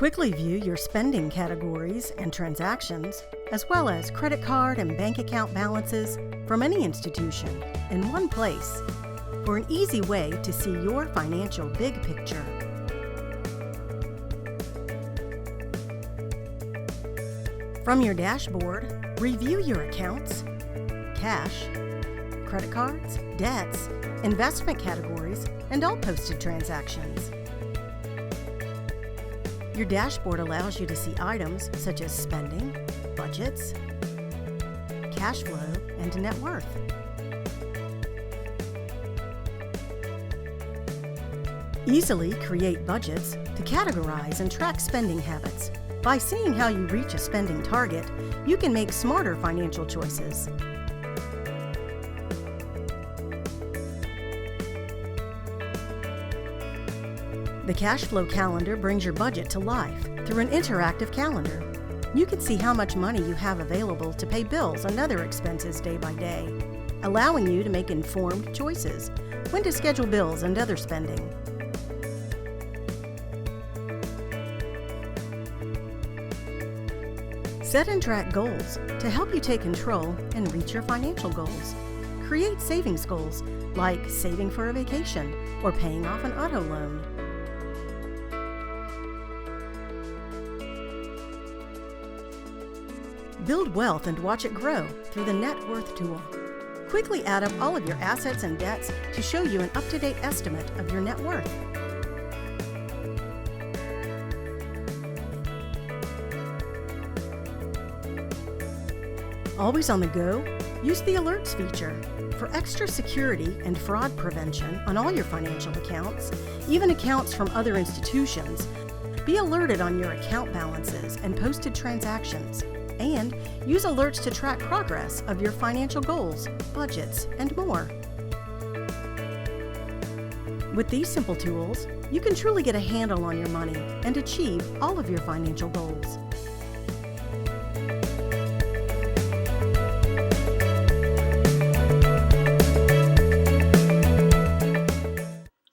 Quickly view your spending categories and transactions, as well as credit card and bank account balances from any institution in one place for an easy way to see your financial big picture. From your dashboard, review your accounts, cash, credit cards, debts, investment categories, and all posted transactions. Your dashboard allows you to see items such as spending, budgets, cash flow, and net worth. Easily create budgets to categorize and track spending habits. By seeing how you reach a spending target, you can make smarter financial choices. The cash flow calendar brings your budget to life through an interactive calendar. You can see how much money you have available to pay bills and other expenses day by day, allowing you to make informed choices when to schedule bills and other spending. Set and track goals to help you take control and reach your financial goals. Create savings goals like saving for a vacation or paying off an auto loan. Build wealth and watch it grow through the Net Worth tool. Quickly add up all of your assets and debts to show you an up-to-date estimate of your net worth. Always on the go? Use the Alerts feature. For extra security and fraud prevention on all your financial accounts, even accounts from other institutions, be alerted on your account balances and posted transactions. And use alerts to track progress of your financial goals, budgets, and more. With these simple tools, you can truly get a handle on your money and achieve all of your financial goals.